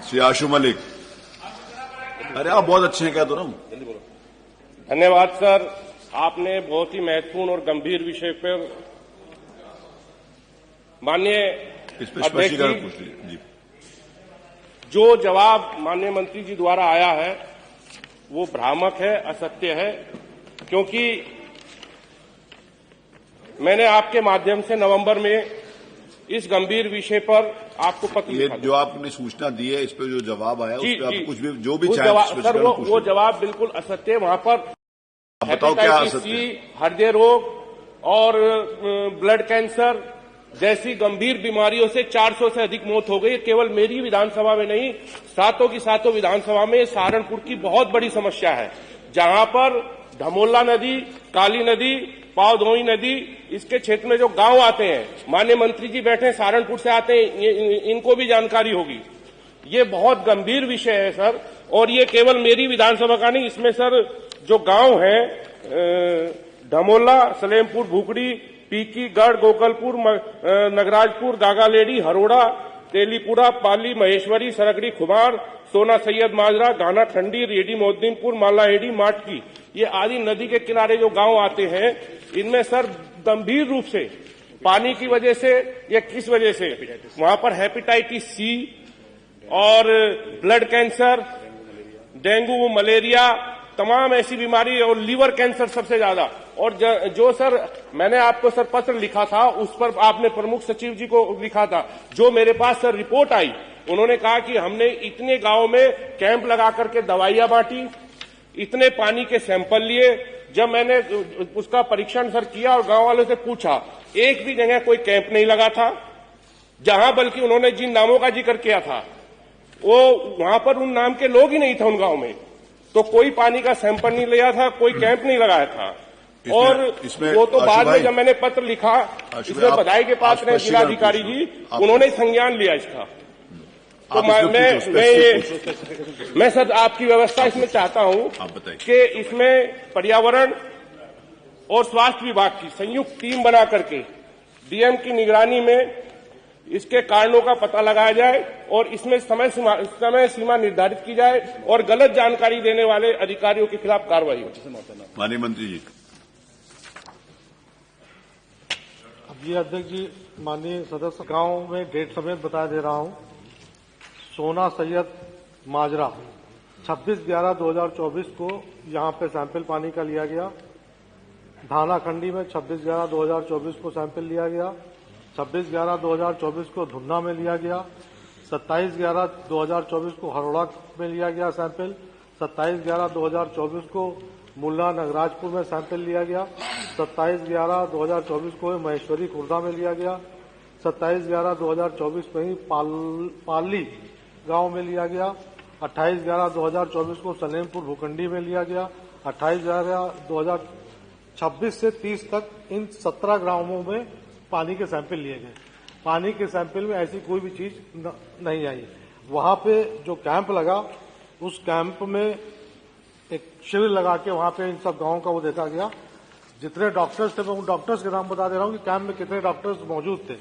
श्री आशु मलिक। अरे आप बहुत अच्छे हैं, क्या तो ना। धन्यवाद सर, आपने बहुत ही महत्वपूर्ण और गंभीर विषय पर माननीय अध्यक्ष जी जो जवाब माननीय मंत्री जी द्वारा आया है वो भ्रामक है, असत्य है, क्योंकि मैंने आपके माध्यम से नवंबर में इस गंभीर विषय पर आपको पत्र लिखा। जो आपने सूचना दी है, इस पर जो जवाब आया, उस पर आप कुछ भी जो भी चाहें सर, वो जवाब बिल्कुल असत्य है। वहां पर बताओ क्या असत्य है? हृदय रोग और ब्लड कैंसर जैसी गंभीर बीमारियों से 400 से अधिक मौत हो गई। केवल मेरी विधानसभा में नहीं, सातों की सातों विधानसभा में सहारनपुर की बहुत बड़ी समस्या है, जहां पर धमोला नदी, काली नदी, पावधोई नदी, इसके क्षेत्र में जो गांव आते हैं, माननीय मंत्री जी बैठे हैं, सहारनपुर से आते हैं, इनको भी जानकारी होगी। ये बहुत गंभीर विषय है सर, और ये केवल मेरी विधानसभा का नहीं, इसमें सर जो गांव है धमोला, सलेमपुर, भूकड़ी, पीकी, गढ़, गोकलपुर, नगराजपुर, गागालेडी, हरोड़ा, तेलीपुरा, पाली, महेश्वरी, सरगड़ी, खुमार, सोना सैयद माजरा, गाना ठंडी, रेडी मोहद्दीनपुर, मालाहेड़ी, माटकी, ये आदि नदी के किनारे जो गांव आते हैं, इनमें सर गंभीर रूप से पानी की वजह से या किस वजह से वहां पर हेपेटाइटिस सी और ब्लड कैंसर, डेंगू, मलेरिया, तमाम ऐसी बीमारी, और लीवर कैंसर सबसे ज्यादा। और जो सर मैंने आपको सर पत्र लिखा था, उस पर आपने प्रमुख सचिव जी को लिखा था, जो मेरे पास सर रिपोर्ट आई, उन्होंने कहा कि हमने इतने गांव में कैंप लगा करके दवाइयां बांटी, इतने पानी के सैंपल लिए। जब मैंने उसका परीक्षण सर किया और गांव वालों से पूछा, एक भी जगह कोई कैंप नहीं लगा था, जहां बल्कि उन्होंने जिन नामों का जिक्र किया था वो वहां पर उन नाम के लोग ही नहीं थे उन गांव में, तो कोई पानी का सैंपल नहीं लिया था, कोई कैंप नहीं लगाया था। और वो तो बाद में जब मैंने पत्र लिखा, इसमें बधाई के पात्र हैं जिलाधिकारी जी, उन्होंने संज्ञान लिया इसका। तो मैं सर आपकी व्यवस्था इसमें चाहता हूं कि इसमें पर्यावरण और स्वास्थ्य विभाग की संयुक्त टीम बना करके डीएम की निगरानी में इसके कारणों का पता लगाया जाए और इसमें समय सीमा निर्धारित की जाए और गलत जानकारी देने वाले अधिकारियों के खिलाफ कार्रवाई हो। माननीय मंत्री जी। जी अध्यक्ष जी, माननीय सदस्य, गांव में डेट समेत बता दे रहा हूं। सोना सैयद माजरा 26/11/2024 को यहां पे सैंपल पानी का लिया गया। धानाखंडी में 26/11/2024 को सैंपल लिया गया। 26/11/2024 को धुन्ना में लिया गया। 27/11/2024 को हरोड़ा में लिया गया सैंपल। 27/11/2024 को मुल्ला नगराजपुर में सैंपल लिया गया। 27/11/2024 को महेश्वरी खुर्दा में लिया गया। 27/11/2024 में ही पाली गांव में लिया गया। 28/11/2024 को सलेमपुर भूखंडी में लिया गया। 28/11/2026 से 30 तक इन 17 ग्रामों में पानी के सैंपल लिए गए। पानी के सैंपल में ऐसी कोई भी चीज नहीं आई। वहां पे जो कैंप लगा, उस कैंप में एक शिविर लगा के वहां पे इन सब गांवों का वो देखा गया। जितने डॉक्टर्स थे, मैं उन डॉक्टर्स के नाम बता दे रहा हूं कि कैंप में कितने डॉक्टर्स मौजूद थे।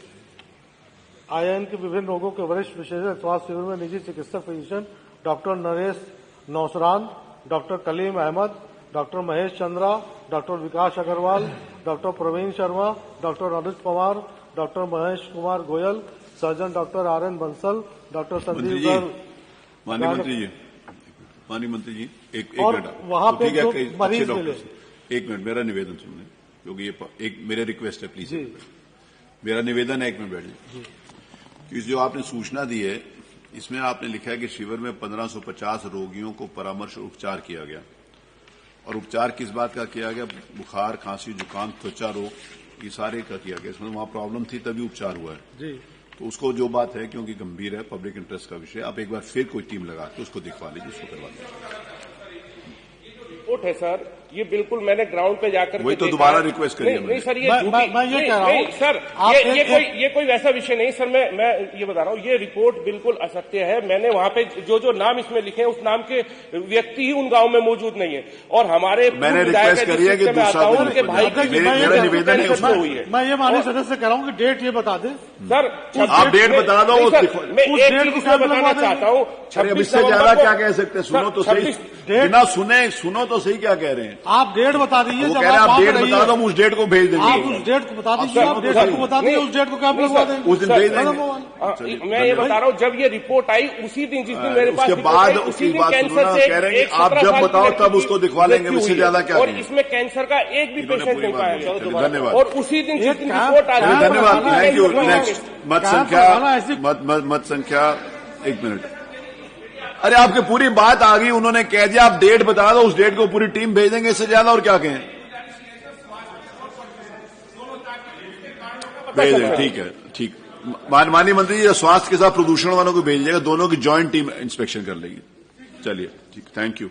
आईएन के विभिन्न रोगों के वरिष्ठ विशेषज्ञ स्वास्थ्य शिविर में निजी चिकित्सक physician doctor Naresh Nausaran, doctor Kaleem Ahmed, doctor Mahesh Chandra, doctor Vikas Agarwal, doctor Praveen Sharma, doctor Anuj Pawar, doctor Mahesh Kumar Goyal, surgeon doctor R N. Bansal, doctor Sandeep Garg. माननीय मंत्री जी, एक मिनट। वहां पे जो मरीज मिले, एक मिनट मेरा निवेदन सुनने, क्योंकि ये एक मेरे रिक्वेस्ट है, प्लीज मेरा निवेदन है, एक मिनट बैठ जाइए। इस जो आपने सूचना दी है, इसमें आपने लिखा है कि शिविर में 1550 रोगियों को परामर्श और उपचार किया गया। और उपचार किस बात का किया गया? बुखार, खांसी, जुकाम, त्वचा रोग, ये सारे का किया गया। इसमें वहां प्रॉब्लम थी तभी उपचार हुआ है जी। तो उसको जो बात है, क्योंकि गंभीर है, पब्लिक इंटरेस्ट का विषय, आप एक बार फिर कोई टीम लगा के उसको दिखवा लीजिए, उसको करवा लीजिए। रिपोर्ट है सर, ये बिल्कुल मैंने ग्राउंड पे जाकर वही तो देखा दोबारा है। रिक्वेस्ट करिए नहीं सर, ये मैं ये कह रहा हूं, सर, ये कोई वैसा विषय नहीं सर। मैं ये बता रहा हूं, ये रिपोर्ट बिल्कुल असत्य है। मैंने वहां पे जो नाम इसमें लिखे हैं, उस नाम के व्यक्ति ही उन गांव में मौजूद नहीं है। और हमारे मैंने रिक्वेस्ट करी है कि दूसरा उनके भाई की मेरा निवेदन है हुई है। मैं ये माननीय सदस्य कह रहा हूँ कि डेट ये बता दे सर। आप डेट बता दो। मैं एक चीज इसमें बताना चाहता हूँ, अब इससे ज्यादा क्या कह सकते हैं? सुनो तो सही, बिना सुनो तो सही क्या कह रहे हैं आप। डेट बता दीजिए, वो कह रहे हैं आप डेट बता दो, उस डेट को भेज देंगे। आप उस डेट को बता दीजिए, आप डेट को बता दीजिए, उस डेट को कैंप लगवा देंगे, उस दिन भेज देंगे। मैं ये बता रहा हूँ, जब ये रिपोर्ट आई उसी दिन, जिस दिन मेरे पास उसके बाद उसकी बात कह रहे हैं आप जब बताओ तब उसको दिखवा लेंगे, उससे ज्यादा क्या। और इसमें कैंसर का एक भी पेशेंट नहीं पाया गया। धन्यवाद। और उसी दिन जिस दिन रिपोर्ट आ रही है। धन्यवाद, थैंक यू। नेक्स्ट मत संख्या 1 मिनट। अरे आपकी पूरी बात आ गई, उन्होंने कह दिया आप डेट बता दो, उस डेट को पूरी टीम भेज देंगे, इससे ज्यादा और क्या कहें। भेज दें, ठीक है, ठीक। माननीय मंत्री जी, स्वास्थ्य के साथ प्रदूषण वालों को भेजिएगा, दोनों की ज्वाइंट टीम इंस्पेक्शन कर लेगी। चलिए, ठीक, थैंक यू।